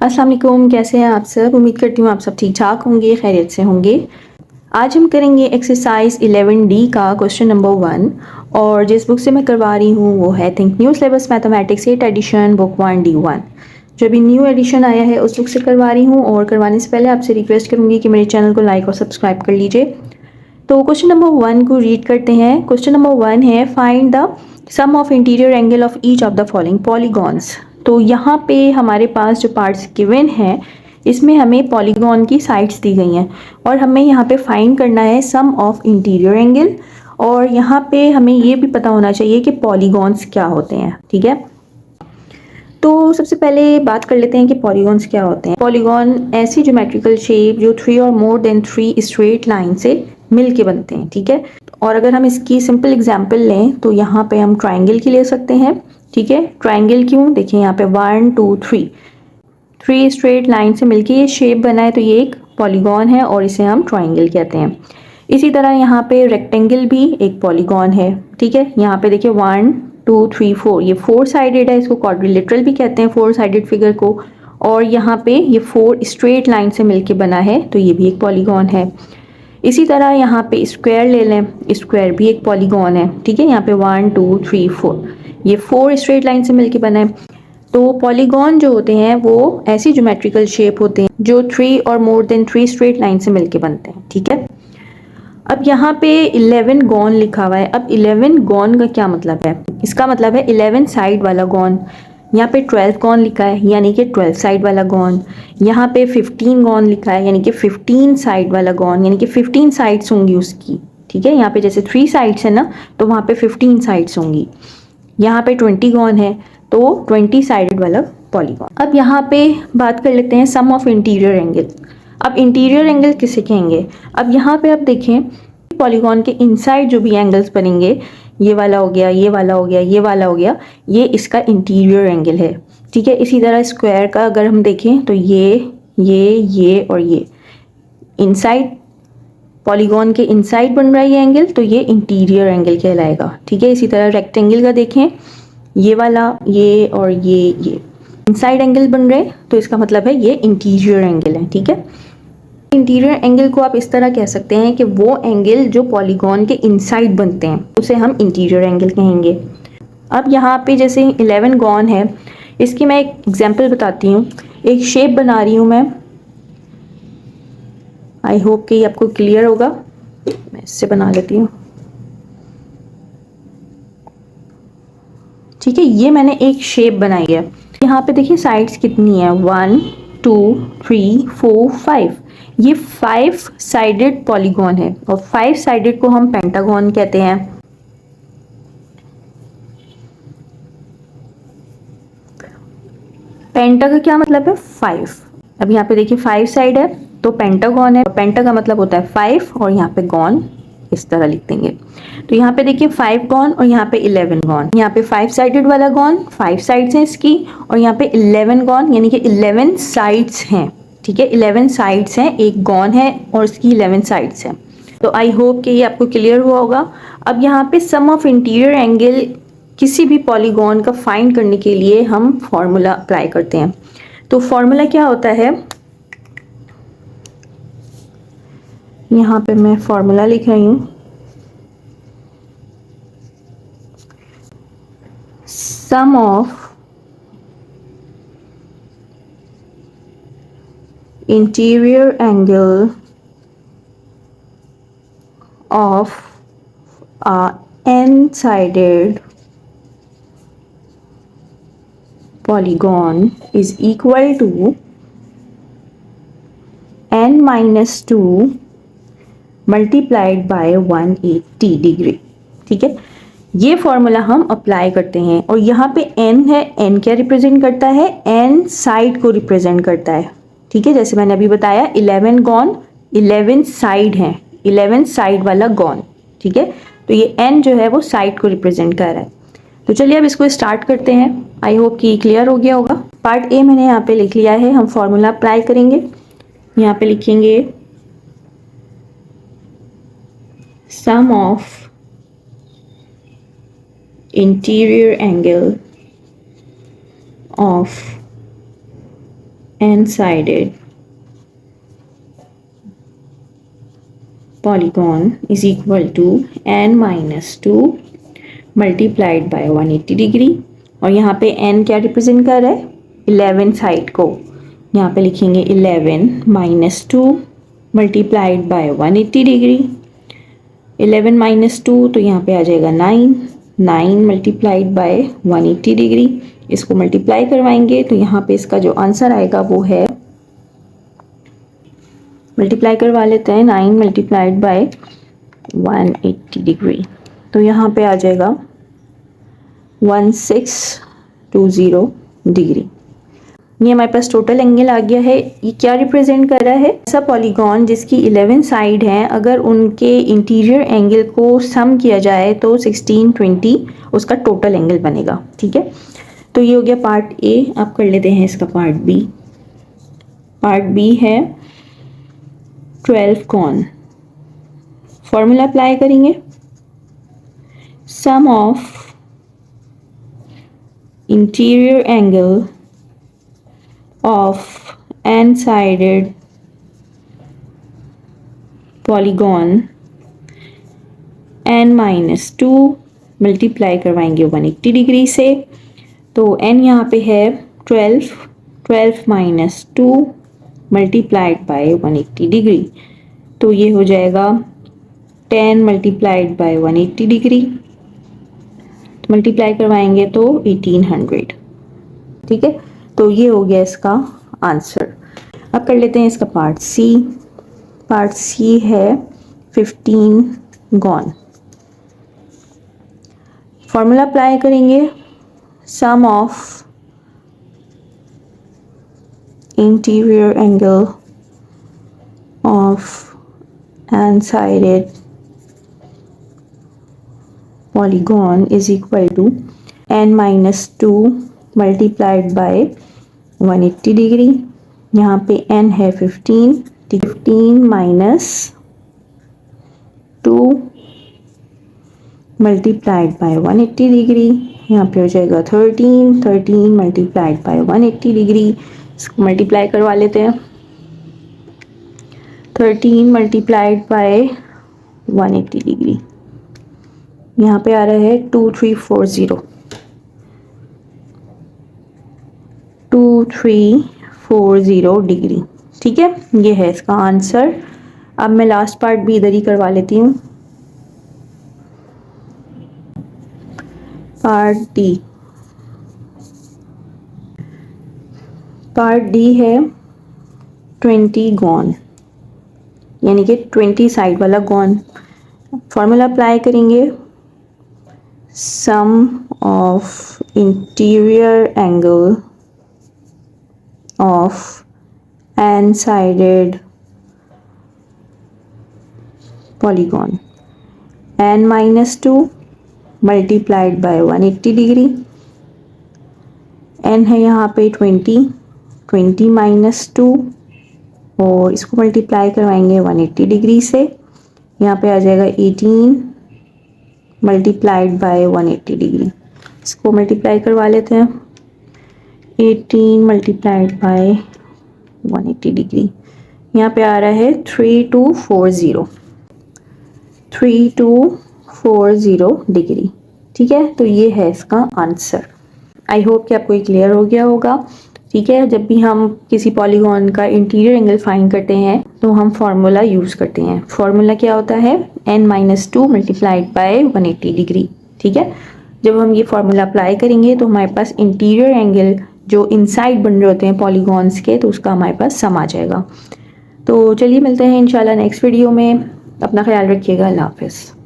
अस्सलाम वालेकुम, कैसे हैं आप सब। उम्मीद करती हूँ आप सब ठीक ठाक होंगे, खैरियत से होंगे। आज हम करेंगे एक्सरसाइज 11D का क्वेश्चन नंबर 1 और जिस बुक से मैं करवा रही हूँ वो है think new syllabus mathematics 8 addition book 1D1। जो अभी न्यू एडिशन आया है उस बुक से करवा रही हूँ और करवाने से पहले आपसे रिक्वेस्ट करूँगी कि मेरे चैनल को लाइक और सब्सक्राइब कर लीजिए। तो क्वेश्चन नंबर 1 को रीड करते हैं। क्वेश्चन नंबर 1 है find the sum of interior angle of each of the following polygons. तो यहाँ पे हमारे पास जो पार्ट्स गिवन है इसमें हमें पॉलीगॉन की साइड्स दी गई हैं और हमें यहाँ पे फाइंड करना है सम ऑफ इंटीरियर एंगल। और यहाँ पे हमें ये भी पता होना चाहिए कि पॉलीगॉन्स क्या होते हैं। ठीक है, तो सबसे पहले बात कर लेते हैं कि पॉलीगॉन्स क्या होते हैं। पॉलीगॉन ऐसी ज्योमेट्रिकल शेप जो 3 और मोर देन 3 स्ट्रेट लाइन से मिल के बनते हैं। ठीक है, और अगर हम इसकी सिंपल एग्जांपल लें तो यहाँ पे हम ट्राइंगल की ले सकते हैं। ठीक है, ट्राइंगल क्यों, देखिए यहाँ पे 1 2 3 स्ट्रेट लाइन से मिलके ये शेप बना है तो ये एक पॉलीगॉन है और इसे हम ट्राइंगल कहते हैं। इसी तरह यहाँ पे रेक्टेंगल भी एक पॉलीगॉन है। ठीक है, यहाँ पे देखिए 1 2 3 4 ये 4 साइडेड है, इसको क्वाड्रिलेटरल भी कहते हैं 4 साइडेड फिगर को। और यहाँ पे ये 4 स्ट्रेट लाइन से मिलके बना है तो ये भी एक पॉलीगॉन है। इसी तरह यहाँ पे स्क्वायर ले लें, स्क्वायर भी एक पॉलीगॉन है। ठीक है, यहाँ पे 1 2 3 4 ये 4 स्ट्रेट लाइन से मिलके बना है। तो पॉलीगॉन जो होते हैं वो ऐसी ज्योमेट्रिकल शेप होते हैं जो 3 और मोर देन 3 स्ट्रेट लाइन से मिलके बनते हैं। ठीक है, अब यहाँ पे 11 गॉन लिखा हुआ है। अब 11 गॉन का क्या मतलब है, इसका मतलब है 11 साइड वाला गॉन। यहाँ पे 12 गॉन लिखा है यानी कि 12 साइड वाला गॉन। यहाँ पे 15 गॉन लिखा है यानी कि 15 साइड वाला गॉन, यानी कि 15 साइड्स होंगी उसकी। ठीक है, यहाँ पे जैसे 3 साइड्स है ना तो वहाँ पे 15 साइड्स होंगी। यहाँ पे 20 गॉन है तो 20 साइडेड वाला पॉलीगॉन। अब यहाँ पे बात कर लेते हैं सम ऑफ इंटीरियर एंगल। अब इंटीरियर एंगल किसे कहेंगे, अब यहाँ पे आप देखें पॉलीगॉन के इनसाइड जो भी एंगल्स बनेंगे, ये वाला हो गया, ये वाला हो गया, ये वाला हो गया, ये इसका इंटीरियर एंगल है। ठीक है, इसी तरह स्क्वायर का अगर हम देखें तो ये और ये इनसाइड पॉलीगॉन के इनसाइड बन रहा है ये एंगल तो ये इंटीरियर एंगल कहलाएगा। ठीक है, इसी तरह रेक्टेंगल का देखें, ये वाला ये और ये इनसाइड एंगल बन रहे तो इसका मतलब है ये इंटीरियर एंगल है। ठीक है, इंटीरियर एंगल को आप इस तरह कह सकते हैं कि वो एंगल जो पॉलीगॉन के इनसाइड बनते हैं उसे हम इंटीरियर एंगल कहेंगे। अब यहाँ पे जैसे 11 गॉन है, इसकी मैं एक एग्जांपल बताती हूँ। एक शेप बना रही हूँ मैं, आई होप कि ये आपको क्लियर होगा। मैं इससे बना लेती हूँ। ठीक है, ये मैंने एक शेप बनाई है। यहाँ पे देखिए साइड्स कितनी है, 1 2 3 4 5। ये 5 साइडेड पॉलीगॉन है और 5 साइडेड को हम पेंटागॉन कहते हैं। पेंटा का क्या मतलब है, 5। अब यहाँ पे देखिए 5 साइड है तो पेंटागॉन है। पेंटा का मतलब होता है 5 और यहाँ पे गॉन इस तरह लिख देंगे। तो यहाँ पे देखिए 5 गॉन और यहाँ पे 11 गॉन। यहाँ पे 5 साइडेड वाला गॉन, 5 साइड्स हैं इसकी, और यहाँ पे 11 गॉन यानी कि 11 साइड्स हैं। ठीक है, 11 साइड्स हैं, एक गॉन है और इसकी 11 साइड्स हैं। तो आई होप कि ये आपको क्लियर हुआ होगा। अब यहाँ पे सम ऑफ इंटीरियर एंगल किसी भी पॉलीगॉन का फाइंड करने के लिए हम फॉर्मूला अप्लाई करते हैं। तो फॉर्मूला क्या होता है, यहाँ पे मैं फॉर्मूला लिख रही हूँ। Sum of interior angle of a n-sided polygon is equal to n minus 2 multiplied by 180 degree. ठीक है, ये फॉर्मूला हम अप्लाई करते हैं और यहाँ पे n है, n क्या रिप्रेजेंट करता है, n साइड को रिप्रेजेंट करता है। ठीक है, जैसे मैंने अभी बताया 11 गॉन 11 साइड है, 11 साइड वाला गॉन। ठीक है, तो ये n जो है वो साइड को रिप्रेजेंट कर रहा है। तो चलिए अब इसको स्टार्ट करते हैं। आई होप कि क्लियर हो गया होगा। पार्ट ए मैंने यहाँ पे लिख लिया है, हम फॉर्मूला अप्लाई करेंगे। यहाँ पे लिखेंगे sum of interior angle of n sided polygon is equal to n minus 2 multiplied by 180 degree. और यहाँ पे n क्या रिप्रेजेंट कर रहा है, 11 साइड को। यहाँ पे लिखेंगे 11 minus 2 multiplied by 180 degree. 11 minus 2 तो यहाँ पे आ जाएगा 9 मल्टीप्लाइड बाय 180 डिग्री। इसको मल्टीप्लाई करवाएंगे तो यहाँ पे इसका जो आंसर आएगा वो है, मल्टीप्लाई करवा लेते हैं, 9 मल्टीप्लाइड बाय 180 डिग्री। तो यहाँ पे आ जाएगा 1620 डिग्री। ये हमारे पास टोटल एंगल आ गया है। ये क्या रिप्रेजेंट कर रहा है, ऐसा पॉलीगॉन जिसकी 11 साइड हैं, अगर उनके इंटीरियर एंगल को सम किया जाए तो 1620 उसका टोटल एंगल बनेगा। ठीक है, तो ये हो गया पार्ट ए। आप कर लेते हैं इसका पार्ट बी। पार्ट बी है 12 कॉन। फॉर्मूला अप्लाई करेंगे, sum of interior angle of n-sided polygon n minus 2 multiply करवाएंगे 180 डिग्री से। तो n यहाँ पे है 12 माइनस 2 मल्टीप्लाइड बाय 180 डिग्री। तो ये हो जाएगा 10 मल्टीप्लाइड बाय 180 डिग्री। तो मल्टीप्लाई करवाएंगे तो 1800। ठीक है, तो ये हो गया इसका आंसर। अब कर लेते हैं इसका पार्ट सी। पार्ट सी है 15 गॉन। फॉर्मूला अप्लाई करेंगे, sum of interior angle of n sided polygon is equal to n minus 2 multiplied by 180 degree. यहाँ पे n है 15 माइनस 2 मल्टीप्लाइड बाय 180 डिग्री। यहाँ पे हो जाएगा 13 मल्टीप्लाइड बाय 180 डिग्री। इसको मल्टीप्लाई करवा लेते हैं, 13 मल्टीप्लाइड बाय 180 डिग्री। यहाँ पे आ रहा है 2340 डिग्री। ठीक है, ये है इसका आंसर। अब मैं लास्ट पार्ट भी इधर ही करवा लेती हूँ। Part D. पार्ट डी है 20 गॉन, यानी कि 20 साइड वाला गॉन। फॉर्मूला अप्लाई करेंगे, sum of interior angle of n-sided polygon n minus 2 multiplied by 180 degree. n है यहाँ पे 20 माइनस 2 और इसको मल्टीप्लाई करवाएंगे 180 डिग्री से। यहाँ पे आ जाएगा 18 मल्टीप्लाइड बाय 180 डिग्री। इसको मल्टीप्लाई करवा लेते हैं, 18 मल्टीप्लाइड बाय 180 डिग्री। यहाँ पे आ रहा है 3240 डिग्री। ठीक है, तो ये है इसका आंसर। आई होप कि आपको ये क्लियर हो गया होगा। ठीक है, जब भी हम किसी पॉलीगॉन का इंटीरियर एंगल फाइंड करते हैं तो हम फार्मूला यूज़ करते हैं। फार्मूला क्या होता है, n minus 2 multiplied by 180 degree. ठीक है, जब हम ये फार्मूला अप्लाई करेंगे तो हमारे पास इंटीरियर एंगल जो इनसाइड बन रहे होते हैं पॉलीगॉन्स के, तो उसका हमारे पास सम आ जाएगा। तो चलिए मिलते हैं इंशाल्लाह नेक्स्ट वीडियो में। अपना ख्याल रखिएगा। अल्लाह हाफिज़।